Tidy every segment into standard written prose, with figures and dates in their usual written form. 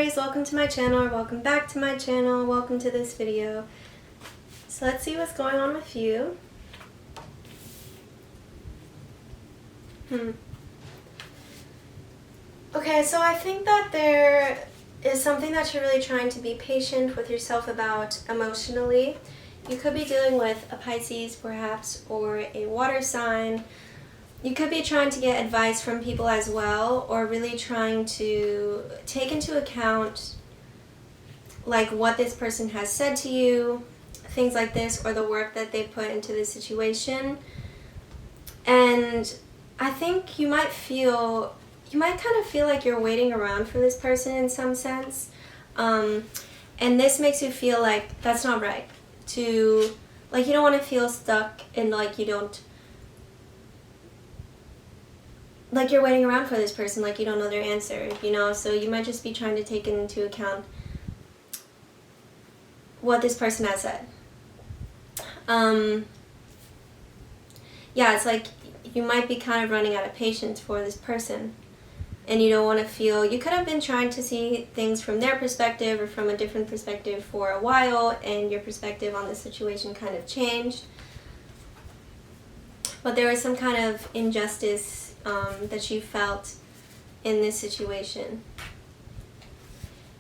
Aries, welcome to my channel, or welcome back to my channel, welcome to this video. So let's see what's going on with you. Okay, so I think that there is something that you're really trying to be patient with yourself about emotionally. You could be dealing with a Pisces perhaps, or a water sign. You could be trying to get advice from people as well, or really trying to take into account like what this person has said to you, things like this, or the work that they put into this situation. And I think you might kind of feel like you're waiting around for this person in some sense. And this makes you feel like that's not right. You don't want to feel stuck and like you're waiting around for this person, like you don't know their answer, so you might just be trying to take into account what this person has said. Yeah, it's like you might be kind of running out of patience for this person, and you don't want to you could have been trying to see things from their perspective or from a different perspective for a while, and your perspective on the situation kind of changed. But there was some kind of injustice that you felt in this situation.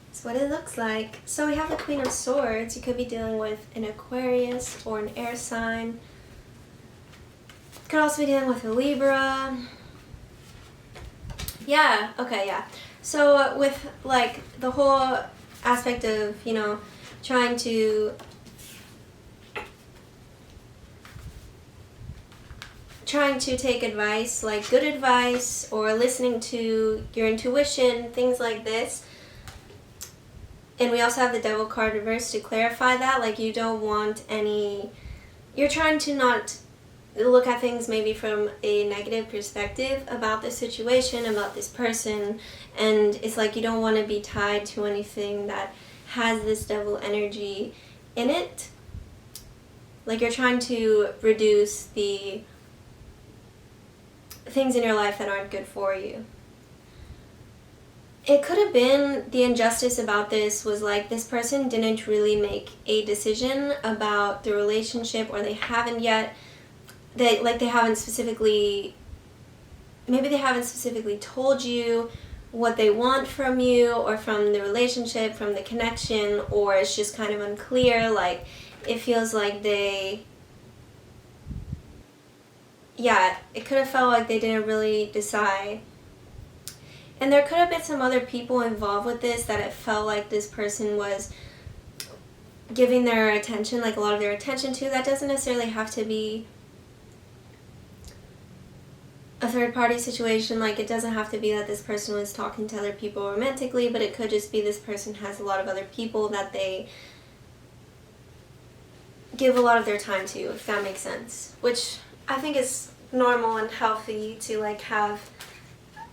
That's what it looks like. So we have the Queen of Swords. You could be dealing with an Aquarius or an air sign. You could also be dealing with a Libra. Yeah, okay, yeah. So with like the whole aspect of, trying to take advice, like good advice, or listening to your intuition, things like this. And we also have the Devil card reversed to clarify that, like you don't want you're trying to not look at things maybe from a negative perspective about the situation, about this person, and it's like you don't want to be tied to anything that has this devil energy in it. Like you're trying to reduce the things in your life that aren't good for you. It could have been the injustice about this was like this person didn't really make a decision about the relationship, or they haven't yet. Maybe they haven't specifically told you what they want from you, or from the relationship, from the connection, or it's just kind of unclear. Like it feels like it could have felt like they didn't really decide. And there could have been some other people involved with this that it felt like this person was giving their attention, like a lot of their attention to. That doesn't necessarily have to be a third-party situation. Like it doesn't have to be that this person was talking to other people romantically, but it could just be this person has a lot of other people that they give a lot of their time to, if that makes sense. Which I think is normal and healthy to like have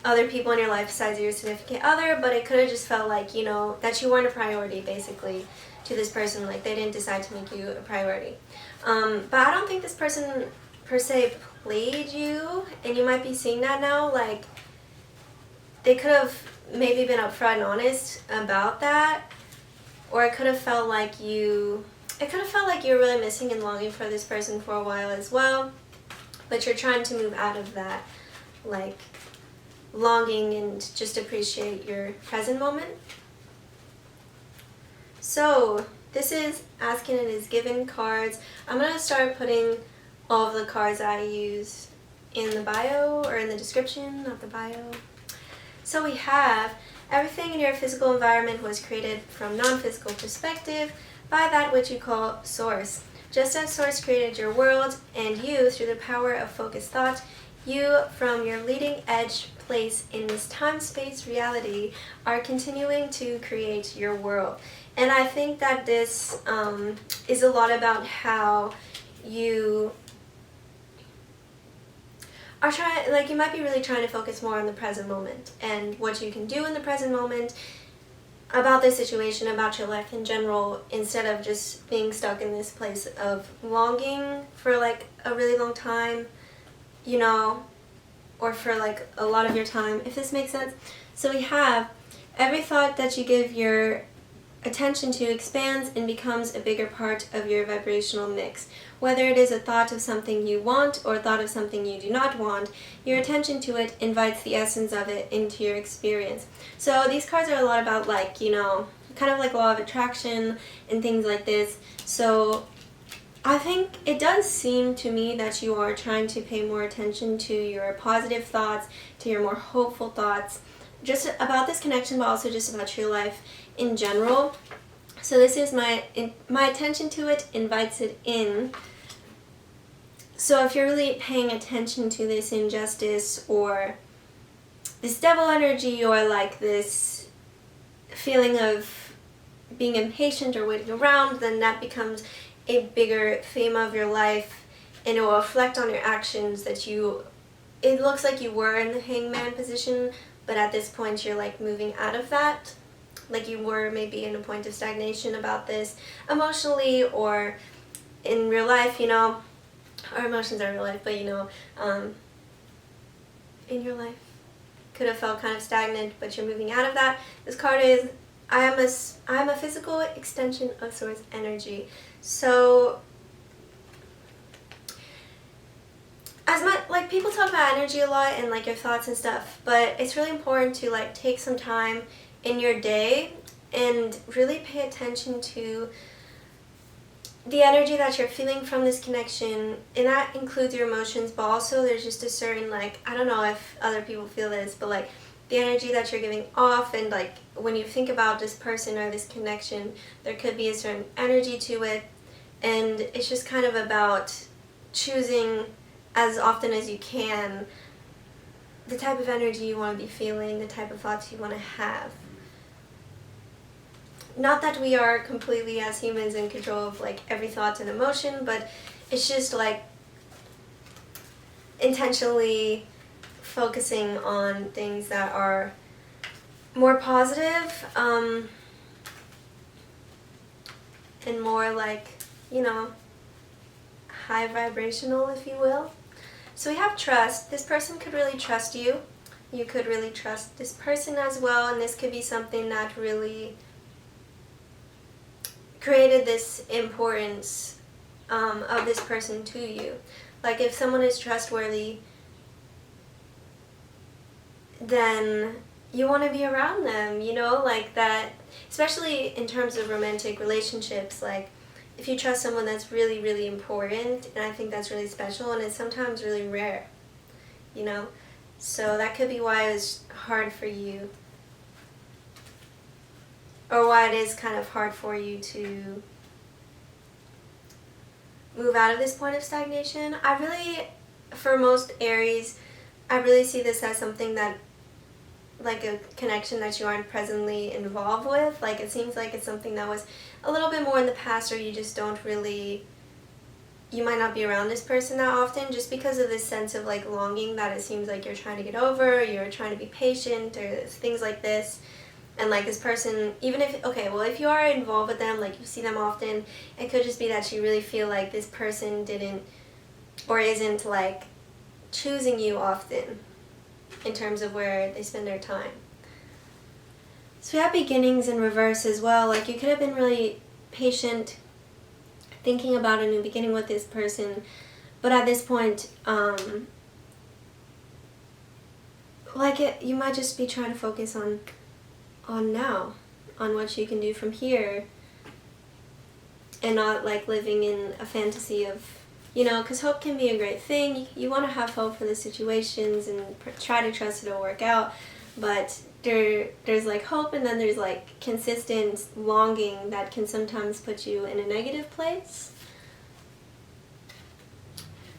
other people in your life besides your significant other, but it could have just felt like, that you weren't a priority basically to this person. Like they didn't decide to make you a priority. But I don't think this person per se played you, and you might be seeing that now. Like they could have maybe been upfront and honest about that, or it could have felt like you were really missing and longing for this person for a while as well. But you're trying to move out of that, like, longing, and just appreciate your present moment. So, this is Asking and Is Given cards. I'm going to start putting all of the cards I use in the bio, or in the description of the bio. So we have, everything in your physical environment was created from non-physical perspective by that which you call Source. Just as Source created your world and you through the power of focused thought, you from your leading edge place in this time-space reality are continuing to create your world. And I think that this is a lot about how you are you might be really trying to focus more on the present moment and what you can do in the present moment about this situation, about your life in general, instead of just being stuck in this place of longing for like a really long time, or for like a lot of your time, if this makes sense. So we have Every thought that you give your attention to expands and becomes a bigger part of your vibrational mix. Whether it is a thought of something you want or a thought of something you do not want, your attention to it invites the essence of it into your experience. So these cards are a lot about, like, you know, kind of like law of attraction and things like this. So I think it does seem to me that you are trying to pay more attention to your positive thoughts, to your more hopeful thoughts, just about this connection, but also just about your life in general. So this is my attention to it invites it in. So if you're really paying attention to this injustice or this devil energy or like this feeling of being impatient or waiting around, then that becomes a bigger theme of your life, and it will reflect on your actions that it looks like you were in the hangman position, but at this point you're like moving out of that. Like you were maybe in a point of stagnation about this emotionally or in real life, you know. Our emotions are real life, but you know, in your life could have felt kind of stagnant, but you're moving out of that. This card is I am a physical extension of Source energy. So as much like people talk about energy a lot and like your thoughts and stuff, but it's really important to like take some time in your day and really pay attention to the energy that you're feeling from this connection, and that includes your emotions, but also there's just a certain, like, I don't know if other people feel this, but like the energy that you're giving off, and like when you think about this person or this connection, there could be a certain energy to it, and it's just kind of about choosing as often as you can the type of energy you want to be feeling, the type of thoughts you want to have. Not that we are completely as humans in control of like every thought and emotion, but it's just like intentionally focusing on things that are more positive, and more like, you know, high vibrational, if you will. So we have trust. This person could really trust you. You could really trust this person as well, and this could be something that really created this importance of this person to you. Like if someone is trustworthy, then you want to be around them, you know, like that, especially in terms of romantic relationships. Like if you trust someone, that's really, really important, and I think that's really special, and it's sometimes really rare, you know. So that could be why it's hard for you, or why it is kind of hard for you to move out of this point of stagnation. I really, for most Aries, I really see this as something that, like a connection that you aren't presently involved with. Like it seems like it's something that was a little bit more in the past, or you just don't really, you might not be around this person that often just because of this sense of like longing that it seems like you're trying to get over, you're trying to be patient, or things like this. And like this person, even if, okay, well if you are involved with them, like you see them often, it could just be that you really feel like this person didn't or isn't like choosing you often in terms of where they spend their time. So we have beginnings in reverse as well. Like you could have been really patient thinking about a new beginning with this person, but at this point, you might just be trying to focus on now, on what you can do from here, and not like living in a fantasy of, you know, because hope can be a great thing. You want to have hope for the situations and try to trust it'll work out, but there's like hope, and then there's like consistent longing that can sometimes put you in a negative place.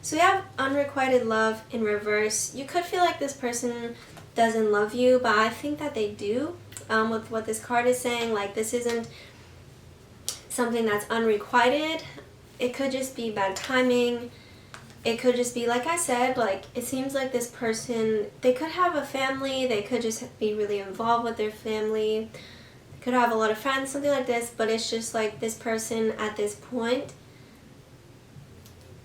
So we have unrequited love in reverse. You could feel like this person doesn't love you, but I think that they do. With what this card is saying, like this isn't something that's unrequited. It could just be bad timing. It could just be, like I said, like it seems like this person, they could have a family, they could just be really involved with their family, they could have a lot of friends, something like this, but it's just like this person at this point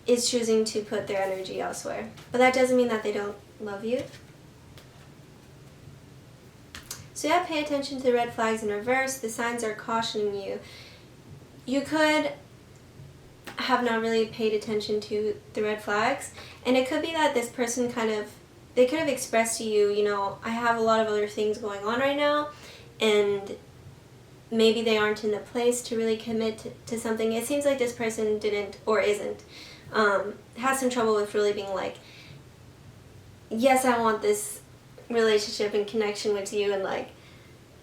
is choosing to put their energy elsewhere. But that doesn't mean that they don't love you. So yeah, pay attention to the red flags in reverse. The signs are cautioning you. You could have not really paid attention to the red flags, and it could be that this person they could have expressed to you, I have a lot of other things going on right now, and maybe they aren't in the place to really commit to something. It seems like this person didn't or isn't, has some trouble with really being like, yes, I want this relationship and connection with you, and like,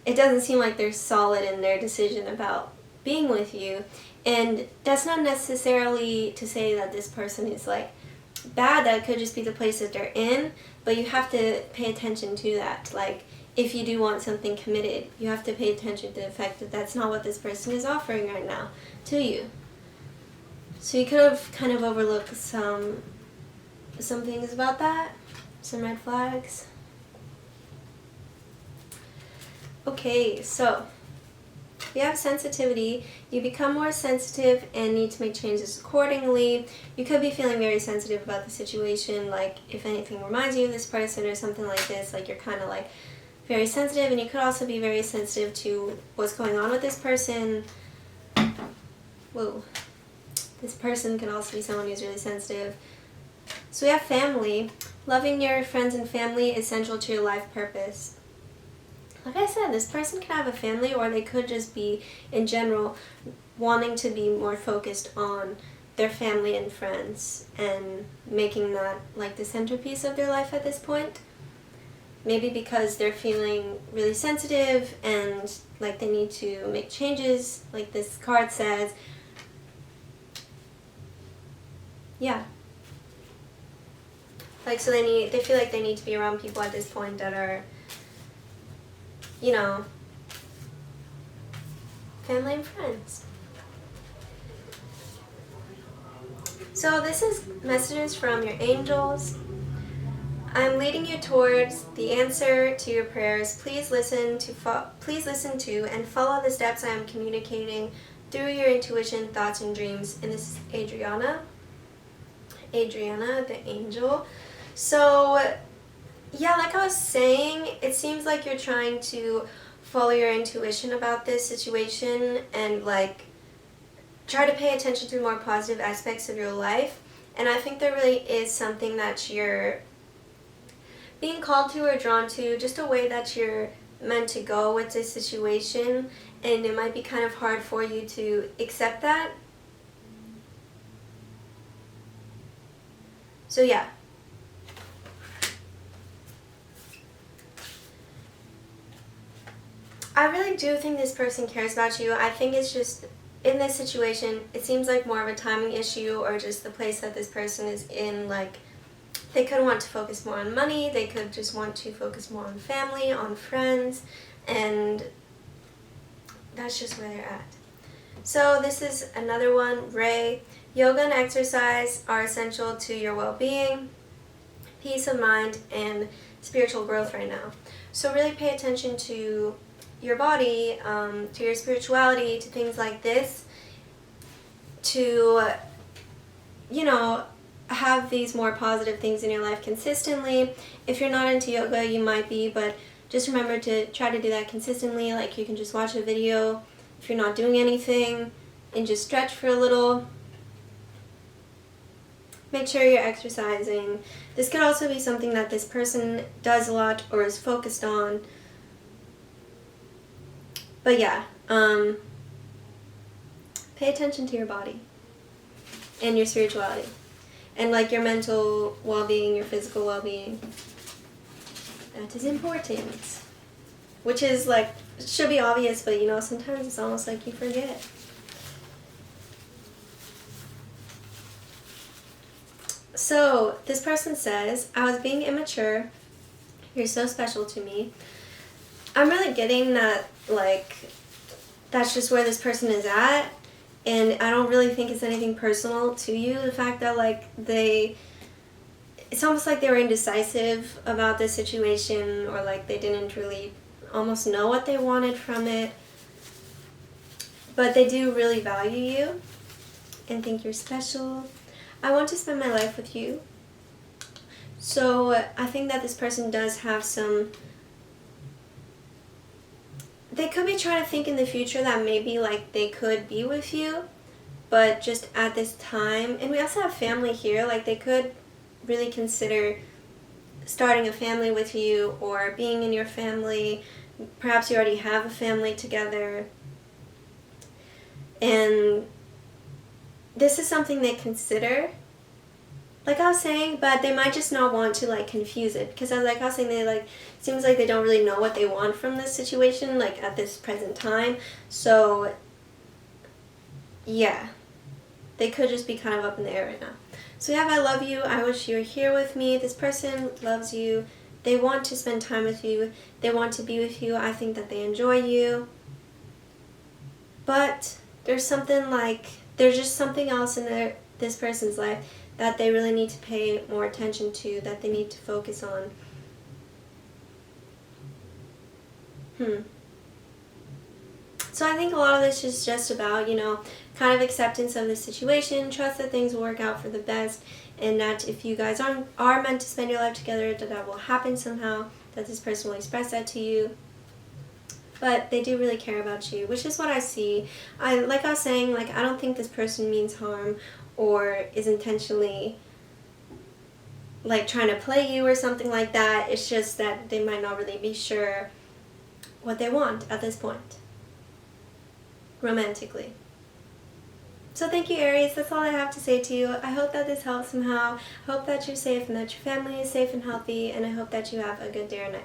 it doesn't seem like they're solid in their decision about being with you. And that's not necessarily to say that this person is like bad. That could just be the place that they're in, but you have to pay attention to that. Like, if you do want something committed, you have to pay attention to the fact that that's not what this person is offering right now to you. So you could have kind of overlooked some things about that, some red flags. Okay, so we have sensitivity. You become more sensitive and need to make changes accordingly. You could be feeling very sensitive about the situation, like if anything reminds you of this person or something like this, like you're kind of like very sensitive. And you could also be very sensitive to what's going on with this person. Whoa. This person can also be someone who's really sensitive. So we have family. Loving your friends and family is essential to your life purpose. Like I said, this person can have a family, or they could just be, in general, wanting to be more focused on their family and friends and making that like the centerpiece of their life at this point. Maybe because they're feeling really sensitive and like they need to make changes, like this card says. Yeah. Like, so they feel like they need to be around people at this point that are, family and friends. So this is messages from your angels. I'm leading you towards the answer to your prayers. Please listen to and follow the steps I am communicating through your intuition, thoughts, and dreams. And this is Adriana, the angel. So yeah, like I was saying, it seems like you're trying to follow your intuition about this situation and like try to pay attention to the more positive aspects of your life. And I think there really is something that you're being called to or drawn to, just a way that you're meant to go with this situation, and it might be kind of hard for you to accept that. So yeah. I really do think this person cares about you. I think it's just, in this situation, it seems like more of a timing issue, or just the place that this person is in. Like, they could want to focus more on money, they could just want to focus more on family, on friends, and that's just where they're at. So this is another one, Ray. Yoga and exercise are essential to your well-being, peace of mind, and spiritual growth right now. So really pay attention to your body, to your spirituality, to things like this, to, have these more positive things in your life consistently. If you're not into yoga, you might be, but just remember to try to do that consistently. Like, you can just watch a video if you're not doing anything and just stretch for a little. Make sure you're exercising. This could also be something that this person does a lot or is focused on. But yeah, pay attention to your body and your spirituality and like your mental well-being, your physical well-being. That is important. Which is like, should be obvious, but sometimes it's almost like you forget. So this person says, I was being immature. You're so special to me. I'm really getting that, like, that's just where this person is at, and I don't really think it's anything personal to you. The fact that, like, it's almost like they were indecisive about this situation, or like they didn't really almost know what they wanted from it, but they do really value you and think you're special. I want to spend my life with you. So I think that this person does have some they could be trying to think in the future that maybe like they could be with you, but just at this time, and we also have family here, like they could really consider starting a family with you or being in your family. Perhaps you already have a family together, and this is something they consider, like I was saying, but they might just not want to like confuse it, because like I was saying, they like, seems like they don't really know what they want from this situation like at this present time. So yeah, they could just be kind of up in the air right now. So we have I love you, I wish you were here with me. This person loves you. They want to spend time with you. They want to be with you. I think that they enjoy you. But there's something like, there's just something else in this person's life that they really need to pay more attention to, that they need to focus on. So I think a lot of this is just about, kind of acceptance of the situation, trust that things will work out for the best, and that if you guys are meant to spend your life together, that will happen somehow, that this person will express that to you. But they do really care about you, which is what I see. Like I was saying, like I don't think this person means harm or is intentionally like trying to play you or something like that. It's just that they might not really be sure what they want at this point, romantically. So thank you, Aries. That's all I have to say to you. I hope that this helps somehow. I hope that you're safe and that your family is safe and healthy, and I hope that you have a good day or night.